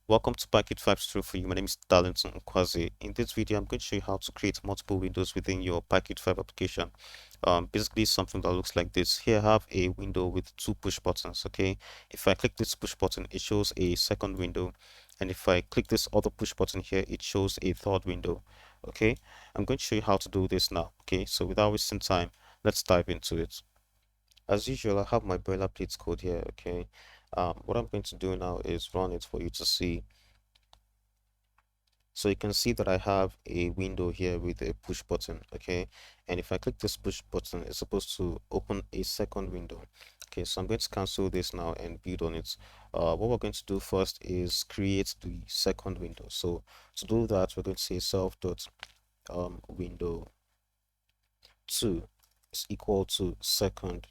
Welcome to PyQt5 tutorial for you. My name is Darlington Nkwazi. In this video, I'm going to show you how to create multiple windows within your PyQt5 application. Basically something that looks like this. Here I have a window with two push buttons, okay? If I click this push button, it shows a second window. And if I click this other push button here, it shows a third window, okay? I'm going to show you how to do this now, okay? So without wasting time, let's dive into it. As usual, I have my boilerplate code here, okay? What I'm going to do now is run it for you to see. So you can see that I have a window here with a push button, okay? And if I click this push button, it's supposed to open a second window. Okay, so I'm going to cancel this now and build on it. What we're going to do first is create the second window. So to do that, we're going to say self dot window 2 is equal to second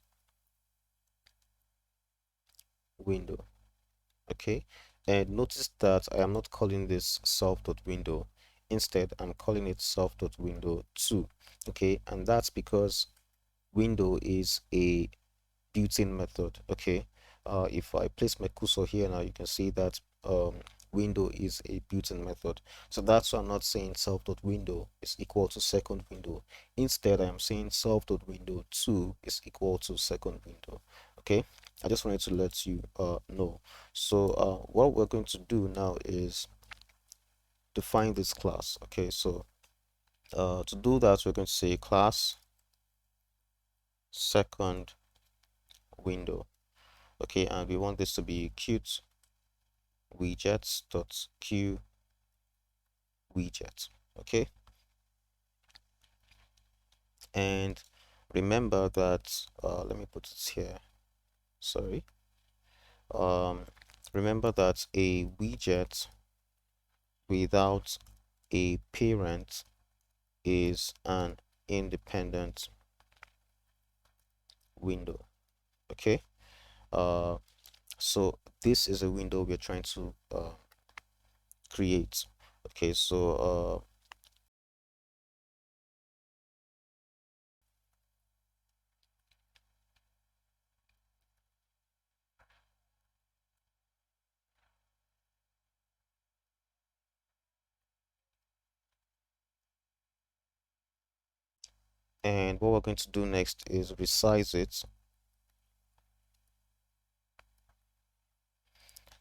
window. Okay, and notice that I am not calling this self.window. Instead, I'm calling it self.window2. Okay, and that's because window is a built-in method. Okay, if I place my cursor here now, you can see that window is a built-in method. So that's why I'm not saying self.window is equal to second window. Instead, I am saying self.window2 is equal to second window. Okay, I just wanted to let you know. So what we're going to do now is define this class. Okay, so to do that, we're going to say class second window. Okay, and we want this to be cute widgets.q widget. Okay, and remember that let me put it here. Sorry. Um, remember that a widget without a parent is an independent window. Okay. Uh, so this is a window we're trying to create. Okay, so and what we're going to do next is resize it,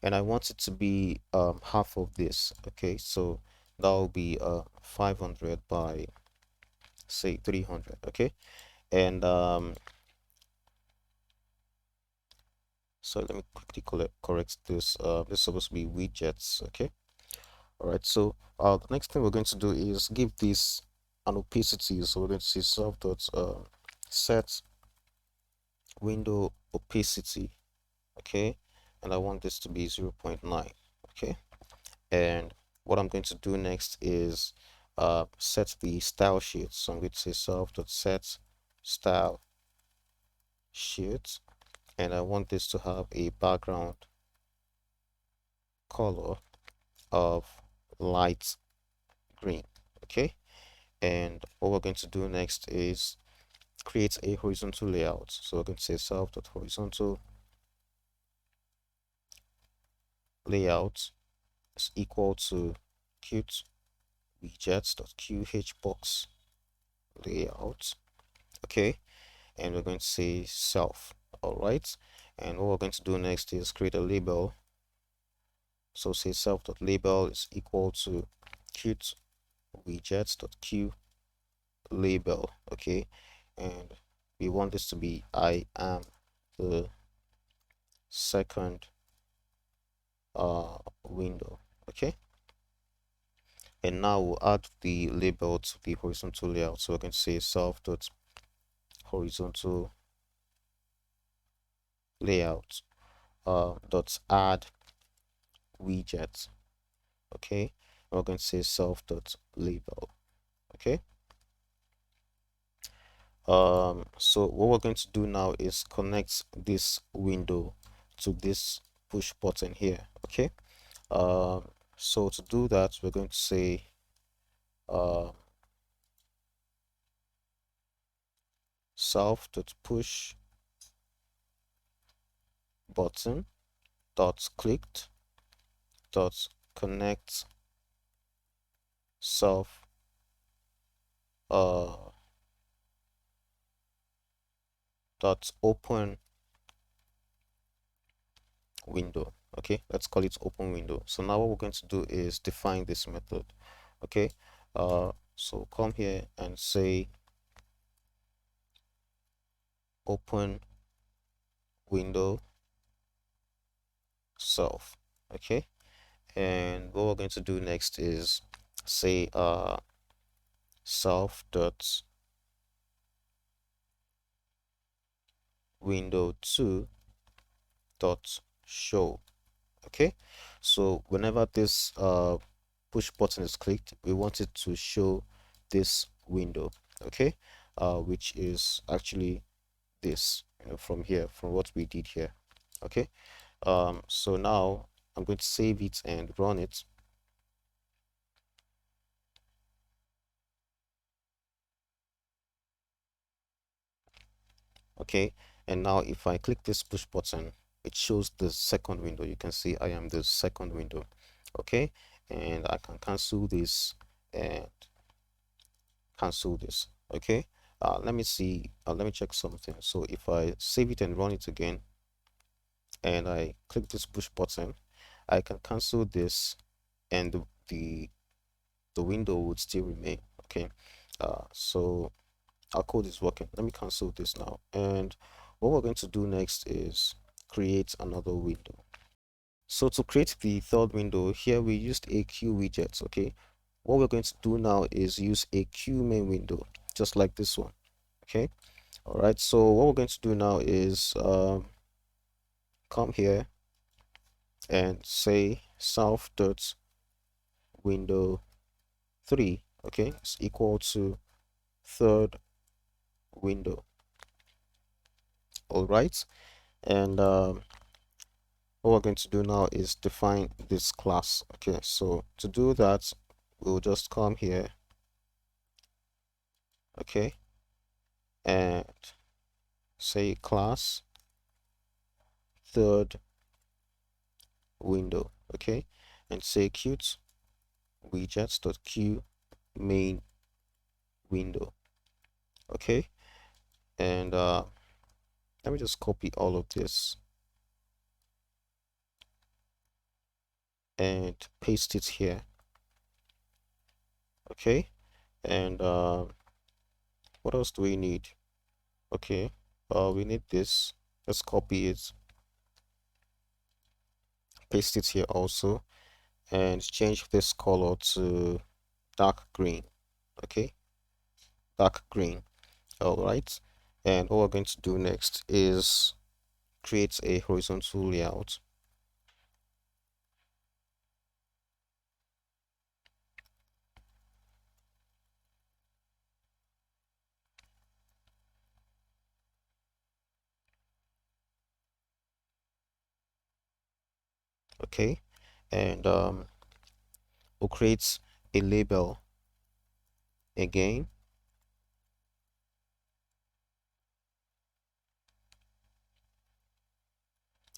and I want it to be half of this. Okay, so that will be 500 by say 300. Okay, and so let me quickly correct this. This is supposed to be widgets. Okay, all right. So the next thing we're going to do is give this an opacity. So we're going to say self dot set window opacity. Okay, and I want this to be 0.9. Okay, and what I'm going to do next is set the style sheet. So I'm going to say self dot set style sheet, and I want this to have a background color of light green. Okay, and what we're going to do next is create a horizontal layout. So we're going to say self dot horizontal layout is equal to qt widgets.qhbox layout. Okay, and we're going to say self. All right, and what we're going to do next is create a label. So say self.label is equal to qt widgets.q label. Okay, and we want this to be I am the second window. Okay, and now we'll add the label to the horizontal layout. So we're going to say self.horizontal layout dot add widget. Okay, we're going to say self.label. Okay, so what we're going to do now is connect this window to this push button here. Okay, so to do that, we're going to say self.push button dot clicked dot connect self uh dot open window. Okay, let's call it open window. So now what we're going to do is define this method. Okay, so come here and say open window self. Okay, and what we're going to do next is say self dot window 2 dot show. Okay, so whenever this push button is clicked, we want it to show this window. Okay, which is actually this, from here, from what we did here. Okay, so now I'm going to save it and run it. Okay, and now if I click this push button, it shows the second window. You can see I am the second window. Okay, and I can cancel this and cancel this. Okay, let me see, let me check something. So if I save it and run it again and I click this push button, I can cancel this and the window would still remain. Okay, so our code is working. Let me cancel this now, and what we're going to do next is create another window. So to create the third window here, we used a queue widget. Okay, what we're going to do now is use a queue main window, just like this one. Okay, all right, so what we're going to do now is come here and say self dot window 3. Okay, it's equal to third window. All right, and what we're going to do now is define this class. Okay, so to do that, we'll just come here. Okay, and say class third window. Okay, and say Qt widgets.queue main window. Okay, and let me just copy all of this and paste it here. Okay, and what else do we need? Okay, we need this. Let's copy it, paste it here also, and change this color to dark green. Okay, dark green. All right, and what we're going to do next is create a horizontal layout. Okay, and we'll create a label again,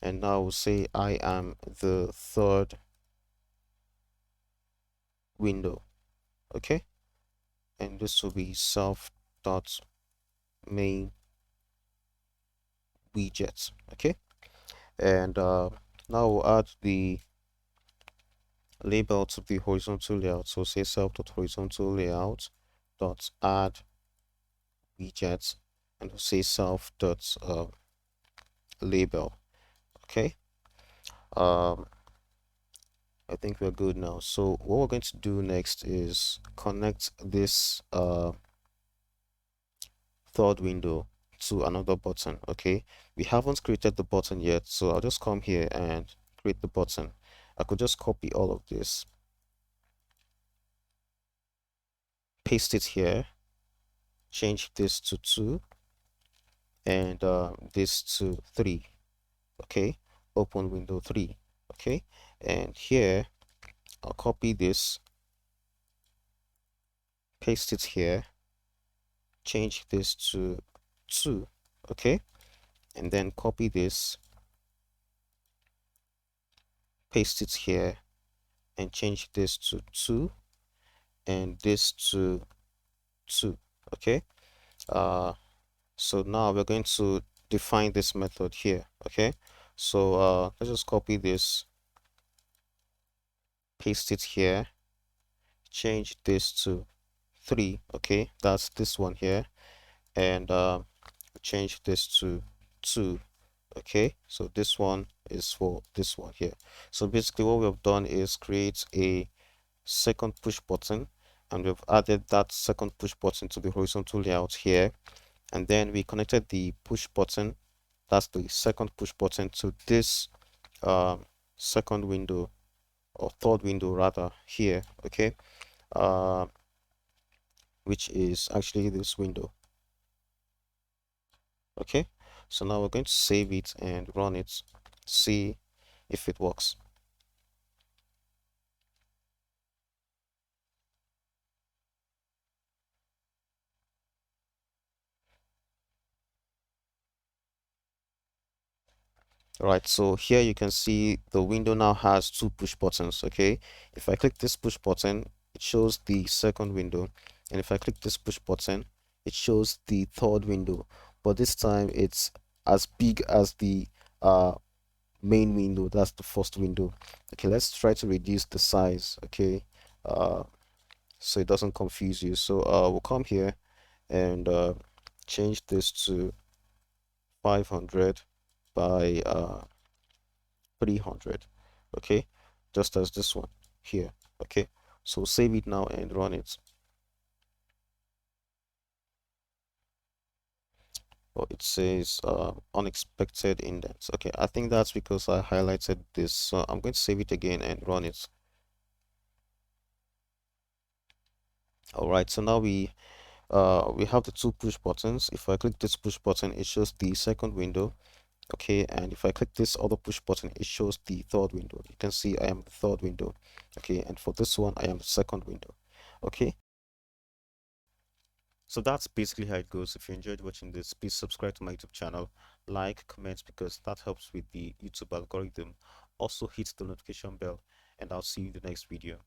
and now we'll say I am the third window. Okay, and this will be self dot main widgets. Okay, and now we'll add the label to the horizontal layout. So say self dot horizontal layout dot add widgets, and we'll say self dot label. Okay, um I think we're good now. So what we're going to do next is connect this third window to another button. Okay, we haven't created the button yet, so I'll just come here and create the button. I could just copy all of this, paste it here, change this to 2 and this to 3. Okay, open window 3. Okay, and here I'll copy this, paste it here, change this to 2. Okay, and then copy this, paste it here, and change this to 2 and this to 2. Okay, uh so now we're going to define this method here. Okay, so let's just copy this, paste it here, change this to 3. Okay, that's this one here, and change this to 2. Okay, so this one is for this one here. So basically what we have done is create a second push button, and we've added that second push button to the horizontal layout here, and then we connected the push button, that's the second push button, to this um, second window, or third window rather, here. Okay, uh, which is actually this window. Okay, so now we're going to save it and run it, see if it works. Right, so here you can see the window now has two push buttons. Okay, if I click this push button, it shows the second window, and if I click this push button, it shows the third window, but this time it's as big as the uh main window, that's the first window. Okay, let's try to reduce the size. Okay, uh so it doesn't confuse you. So we'll come here and change this to 500 by 300. Okay, just as this one here. Okay, so save it now and run it. Oh, it says unexpected indents. Okay, I think that's because I highlighted this, so I'm going to save it again and run it. All right, so now we have the two push buttons. If I click this push button, it shows the second window. Okay, and if I click this other push button, it shows the third window. You can see I am the third window. Okay, and for this one, I am the second window. Okay, so that's basically how it goes. If you enjoyed watching this, please subscribe to my YouTube channel, like, comment, because that helps with the YouTube algorithm. Also hit the notification bell, and I'll see you in the next video.